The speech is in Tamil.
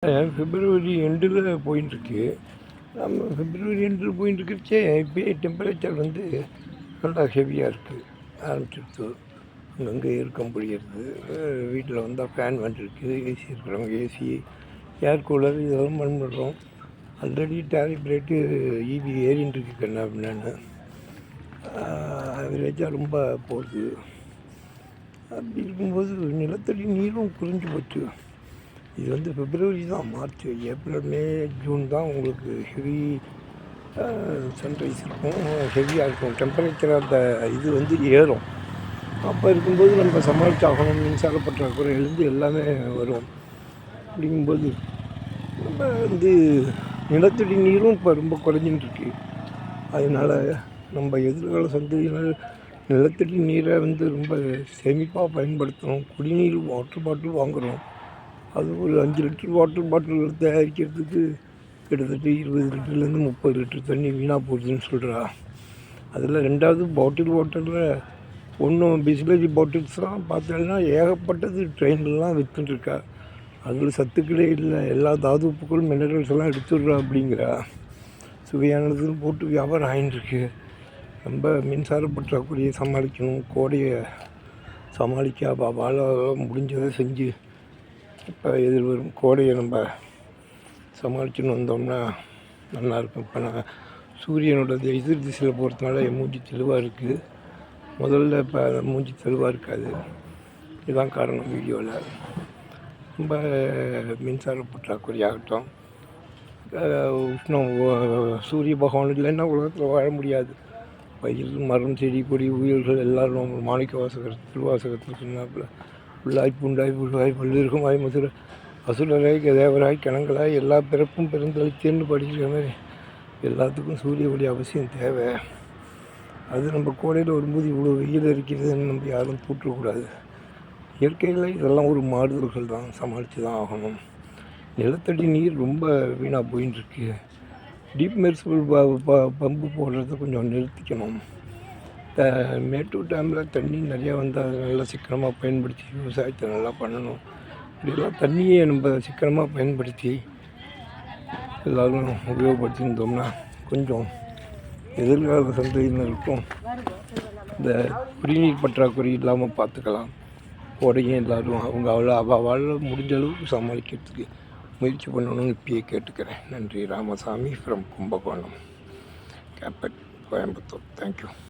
பிப்ரவரி எண்டில் போயின்ட்டுருக்கு. நம்ம பிப்ரவரி எண்டில் போயின்ட்டுருக்கிறச்சே இப்போயே டெம்பரேச்சர் வந்து நல்லா ஹெவியாக இருக்குது ஆரம்பிச்சிடுச்சு. அங்கங்கே இருக்க முடியாது. வீட்டில் வந்தால் ஃபேன் வந்துருக்கு, ஏசி இருக்கிறவங்க ஏசி, ஏர் கூலர் இதெல்லாம் பண்ணுறோம். ஆல்ரெடி டேரிஃப் ரேட்டு ஈபி ஏறின்ட்டுருக்கு கண்ணா அப்படின்னான்னு ஆவரேஜாக ரொம்ப போகுது. அப்படி இருக்கும்போது நிலத்தடி நீரும் குறைஞ்சி போச்சு. இது வந்து பிப்ரவரி தான், மார்ச், ஏப்ரல், மே, ஜூன் தான் உங்களுக்கு ஹெவி சன்ரைஸ் இருக்கும், ஹெவியாக இருக்கும். டெம்பரேச்சர் அந்த இது வந்து ஏறும். அப்போ இருக்கும்போது நம்ம சமாளிச்சாகணும். மின்சார பற்றாக்குறையிலேருந்து எல்லாமே வரும். அப்படிங்கும்போது நம்ம வந்து நிலத்தடி நீரும் இப்போ ரொம்ப குறைஞ்சின்னு இருக்கு. அதனால் நம்ம எதிர்கால சந்ததியினர் நிலத்தடி நீரை வந்து ரொம்ப சேமிப்பாக பயன்படுத்தணும். குடிநீர் வாட்டர் பாட்டில் வாங்குகிறோம். அது ஒரு 5 லிட்டர் வாட்டர் பாட்டில் தயாரிக்கிறதுக்கு கிட்டத்தட்ட 20 லிட்டர்லேருந்து 30 லிட்டர் தண்ணி வீணாக போகுதுன்னு சொல்கிறா. அதில் ரெண்டாவது பாட்டில் வாட்டரில் ஒன்றும் பிஸ்லரி பாட்டில்ஸ்லாம் பார்த்தோன்னா ஏகப்பட்டது ட்ரெயின்லாம் விற்றுட்டுருக்கா. அதில் சத்துக்களே இல்லை, எல்லா தாது உப்புக்கள் மினரல்ஸ் எல்லாம் எடுத்துடுறா அப்படிங்கிறா. சுவையானதுன்னு போட்டு வியாபாரம் ஆகிட்டுருக்கு. நம்ம மின்சார பற்றாக்குறையை சமாளிக்கணும், கோடையை சமாளிக்க வாழ முடிஞ்சதை செஞ்சு இப்போ எதிர்வரும் கோடையை நம்ம சமாளிச்சுன்னு வந்தோம்னா நல்லாயிருக்கும். இப்போ நான் சூரியனோட எதிர் திசையில் போகிறதுனால என் மூஞ்சி தெளிவாக இருக்குது. முதல்ல இப்போ மூஞ்சி தெளிவாக இருக்காது. இதுதான் காரணம். வீடியோவில் ரொம்ப மின்சார பற்றாக்குறை ஆகட்டும், உஷ்ணம், சூரிய பகவான் இல்லைன்னா உலகத்தில் வாழ முடியாது. பயிர், மரம், செடி, கொடி, உயிர்கள் எல்லோரும் மாணிக்க வாசகர் திருவாசகத்தில் சொன்னாப்புல உள்ளாய் பூண்டாய் புழுவாய் பல்லிருக்குமாய் மதுரை அசுரராய் தேவராய் கணங்களாய் எல்லா பிறப்பும் பிறந்தளித்தேன்னு படிக்கிற மாதிரி எல்லாத்துக்கும் சூரிய ஒளி அவசியம் தேவை. அது நம்ம கோடையில் வரும்போது இவ்வளோ வெயில் இருக்கிறதுன்னு நம்ம யாரும் தூற்றக்கூடாது. இயற்கையில் இதெல்லாம் ஒரு மாறுதல்கள் தான், சமாளித்து தான் ஆகணும். நிலத்தடி நீர் ரொம்ப வீணாக போயின்ட்டுருக்கு. டீப் மெர்சிபிள் பம்பு போடுறத கொஞ்சம் நிறுத்திக்கணும். மேட்டூர் டேமில் தண்ணி நிறையா வந்தால் அதை நல்லா சிக்கனமாக பயன்படுத்தி விவசாயத்தை நல்லா பண்ணணும். இப்படிலாம் தண்ணியை நம்ம சிக்கனமாக பயன்படுத்தி எல்லோரும் உபயோகப்படுத்தியிருந்தோம்னா கொஞ்சம் எதிர்கால சந்ததியினருக்கும் இந்த குடிநீர் பற்றாக்குறை இல்லாமல் பார்த்துக்கலாம். கோடையும் எல்லோரும் அவங்க வாழ முடிஞ்ச அளவுக்கு சமாளிக்கிறதுக்கு முயற்சி பண்ணணும்னு இப்பயே கேட்டுக்கிறேன். நன்றி. ராமசாமி ஃப்ரம் கும்பகோணம், கேப்பட், கோயம்புத்தூர். தேங்க்யூ.